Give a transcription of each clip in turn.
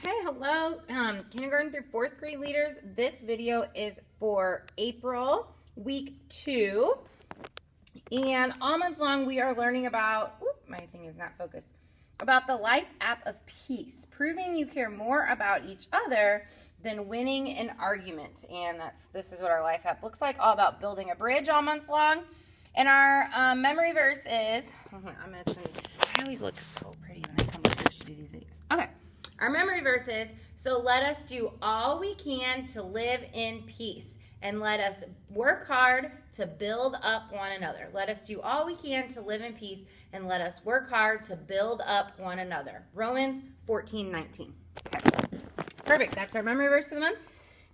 Okay, hello, kindergarten through fourth grade leaders. This video is for April, week 2. And all month long we are learning about, my thing is not focused, about the life app of peace, proving you care more about each other than winning an argument. And this is what our life app looks like, all about building a bridge all month long. And our memory verse is, I'm going to tell you, I always look so pretty when I come up here to do these videos. Okay. Our memory verse is, so let us do all we can to live in peace, and let us work hard to build up one another. Let us do all we can to live in peace, and let us work hard to build up one another. Romans 14:19. Okay. Perfect. That's our memory verse for the month.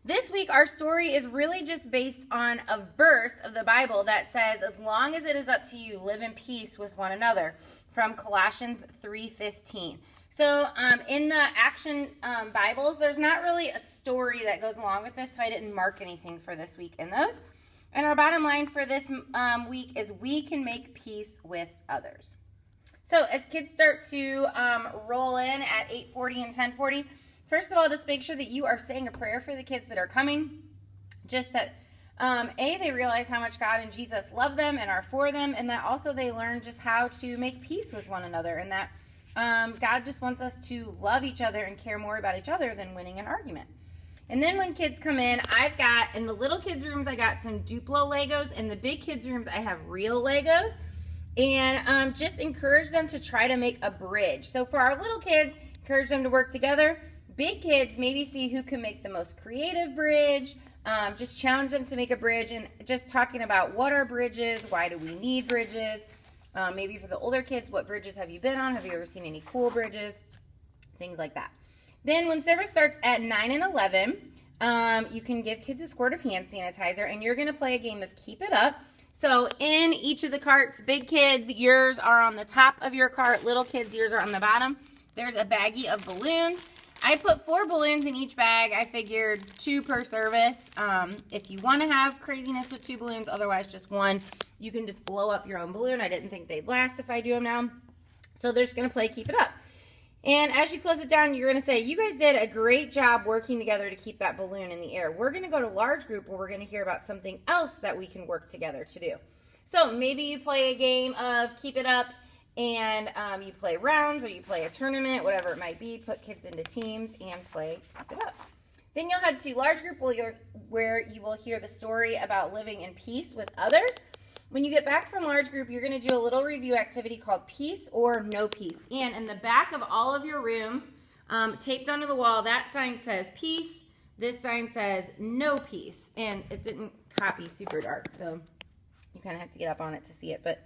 This week, our story is really just based on a verse of the Bible that says, as long as it is up to you, live in peace with one another, from Colossians 3:15. So in the Action Bibles, there's not really a story that goes along with this, so I didn't mark anything for this week in those. And our bottom line for this week is we can make peace with others. So as kids start to roll in at 8:40 and 10:40, first of all, just make sure that you are saying a prayer for the kids that are coming. Just that, they realize how much God and Jesus love them and are for them, and that also they learn just how to make peace with one another, and that God just wants us to love each other and care more about each other than winning an argument. And then when kids come in, in the little kids' rooms, I got some Duplo Legos. In the big kids' rooms, I have real Legos. And just encourage them to try to make a bridge. So for our little kids, encourage them to work together. Big kids, maybe see who can make the most creative bridge. Just challenge them to make a bridge, and just talking about what are bridges, why do we need bridges. Maybe for the older kids, what bridges have you been on? Have you ever seen any cool bridges? Things like that. Then when service starts at 9 and 11, you can give kids a squirt of hand sanitizer, and you're going to play a game of Keep It Up. So in each of the carts, big kids, yours are on the top of your cart. Little kids, yours are on the bottom. There's a baggie of balloons. I put 4 balloons in each bag. I figured 2 per service. If you want to have craziness with 2 balloons, otherwise just 1. You can just blow up your own balloon. I didn't think they'd last if I do them now. So they're just going to play Keep It Up. And as you close it down, you're going to say, you guys did a great job working together to keep that balloon in the air. We're going to go to large group where we're going to hear about something else that we can work together to do. So maybe you play a game of Keep It Up, and you play rounds, or you play a tournament, whatever it might be. Put kids into teams and play Keep It Up. Then you'll head to large group where you will hear the story about living in peace with others. When you get back from large group, you're going to do a little review activity called Peace or No Peace. And in the back of all of your rooms, taped onto the wall, that sign says peace. This sign says no peace. And it didn't copy super dark, so you kind of have to get up on it to see it. But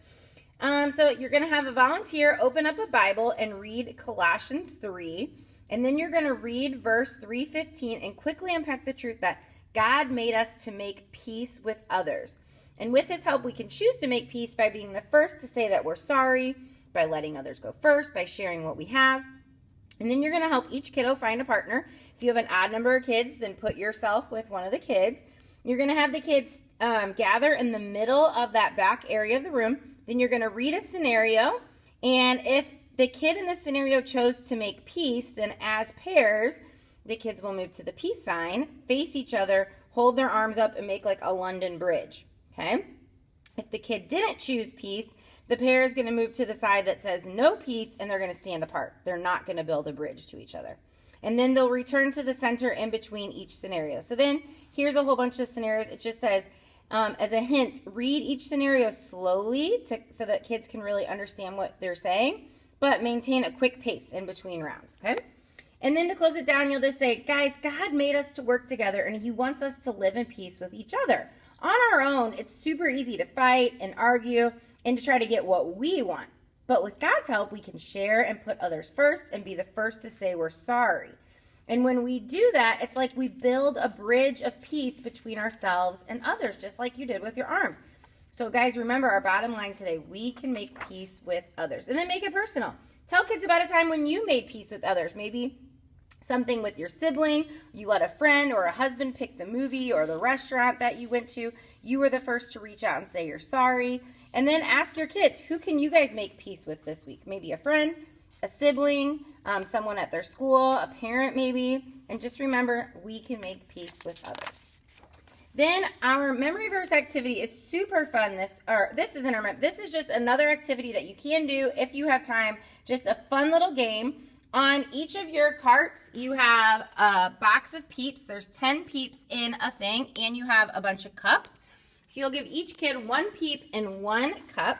so you're going to have a volunteer open up a Bible and read Colossians 3. And then you're going to read verse 3:15 and quickly unpack the truth that God made us to make peace with others. And with his help, we can choose to make peace by being the first to say that we're sorry, by letting others go first, by sharing what we have. And then you're going to help each kiddo find a partner. If you have an odd number of kids, then put yourself with one of the kids. You're going to have the kids gather in the middle of that back area of the room. Then you're going to read a scenario. And if the kid in the scenario chose to make peace, then as pairs, the kids will move to the peace sign, face each other, hold their arms up, and make like a London Bridge. Okay? If the kid didn't choose peace, the pair is going to move to the side that says no peace, and they're going to stand apart. They're not going to build a bridge to each other. And then they'll return to the center in between each scenario. So then here's a whole bunch of scenarios. It just says, as a hint, read each scenario slowly so that kids can really understand what they're saying, but maintain a quick pace in between rounds. Okay? And then to close it down, you'll just say, guys, God made us to work together, and he wants us to live in peace with each other. On our own, it's super easy to fight and argue and to try to get what we want. But with God's help, we can share and put others first and be the first to say we're sorry. And when we do that, it's like we build a bridge of peace between ourselves and others, just like you did with your arms. So guys, remember our bottom line today, we can make peace with others. And then make it personal. Tell kids about a time when you made peace with others. Maybe something with your sibling, you let a friend or a husband pick the movie or the restaurant that you went to. You were the first to reach out and say you're sorry. And then ask your kids, who can you guys make peace with this week? Maybe a friend, a sibling, someone at their school, a parent maybe. And just remember, we can make peace with others. Then our memory verse activity is super fun. This is just another activity that you can do if you have time. Just a fun little game. On each of your carts, you have a box of Peeps. There's 10 Peeps in a thing, and you have a bunch of cups. So you'll give each kid one Peep in one cup.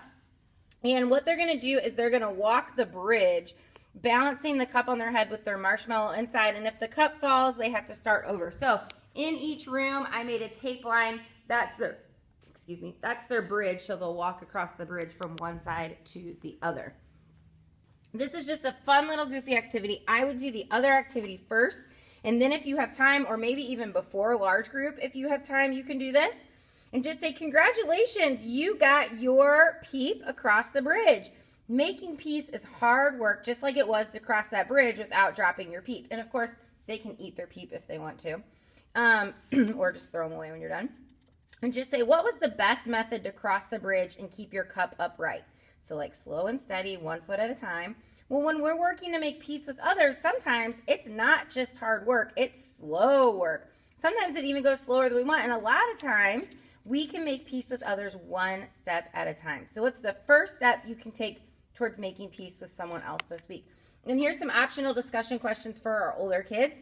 And what they're going to do is they're going to walk the bridge, balancing the cup on their head with their marshmallow inside. And if the cup falls, they have to start over. So in each room, I made a tape line. That's their bridge. So they'll walk across the bridge from one side to the other. This is just a fun little goofy activity. I would do the other activity first. And then if you have time, or maybe even before a large group, if you have time, you can do this. And just say, congratulations, you got your Peep across the bridge. Making peace is hard work, just like it was to cross that bridge without dropping your Peep. And of course, they can eat their Peep if they want to, or just throw them away when you're done. And just say, what was the best method to cross the bridge and keep your cup upright? So like slow and steady, 1 foot at a time. Well, when we're working to make peace with others, sometimes it's not just hard work, it's slow work. Sometimes it even goes slower than we want. And a lot of times, we can make peace with others 1 step at a time. So what's the first step you can take towards making peace with someone else this week? And here's some optional discussion questions for our older kids.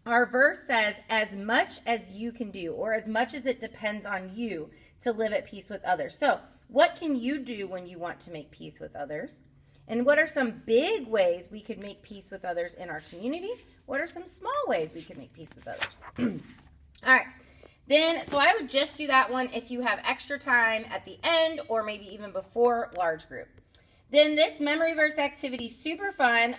Our verse says, as much as you can do, or as much as it depends on you to live at peace with others. So what can you do when you want to make peace with others? And what are some big ways we could make peace with others in our community? What are some small ways we could make peace with others? All right. Then, so I would just do that one if you have extra time at the end or maybe even before large group. Then this memory verse activity, super fun.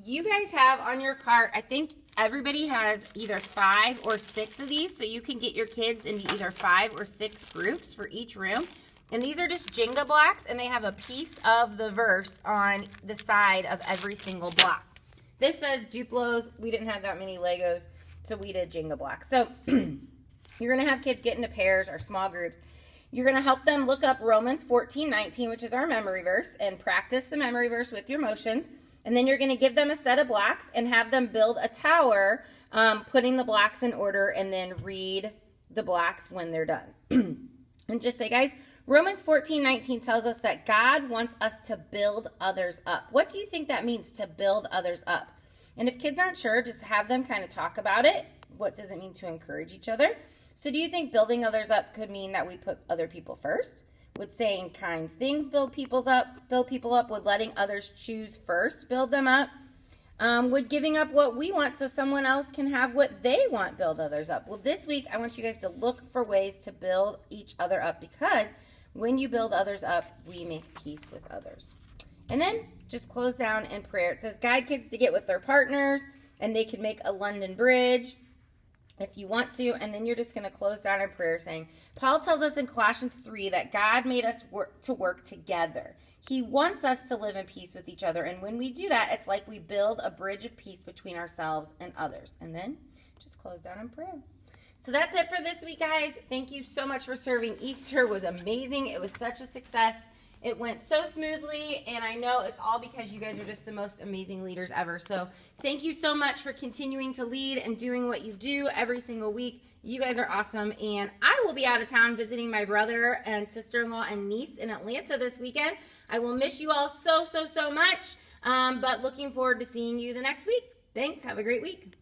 You guys have on your cart, I think everybody has either 5 or 6 of these, so you can get your kids into either 5 or 6 groups for each room. And these are just Jenga blocks, and they have a piece of the verse on the side of every single block. This says Duplos. We didn't have that many Legos, so we did Jenga blocks. So you're going to have kids get into pairs or small groups. You're going to help them look up Romans 14:19, which is our memory verse, and practice the memory verse with your motions. And then you're going to give them a set of blocks and have them build a tower, putting the blocks in order, and then read the blocks when they're done. And just say, guys, Romans 14:19 tells us that God wants us to build others up. What do you think that means, to build others up? And if kids aren't sure, just have them kind of talk about it. What does it mean to encourage each other? So do you think building others up could mean that we put other people first? Would saying kind things build people up? Would letting others choose first build them up? Would giving up what we want so someone else can have what they want build others up? Well, this week I want you guys to look for ways to build each other up, because when you build others up, we make peace with others. And then just close down in prayer. It says guide kids to get with their partners, and they can make a London Bridge if you want to. And then you're just going to close down in prayer saying, Paul tells us in Colossians 3 that God made us work together. He wants us to live in peace with each other. And when we do that, it's like we build a bridge of peace between ourselves and others. And then just close down in prayer. So that's it for this week, guys. Thank you so much for serving. Easter was amazing. It was such a success. It went so smoothly, and I know it's all because you guys are just the most amazing leaders ever. So thank you so much for continuing to lead and doing what you do every single week. You guys are awesome, and I will be out of town visiting my brother and sister-in-law and niece in Atlanta this weekend. I will miss you all so much, but looking forward to seeing you the next week. Thanks. Have a great week.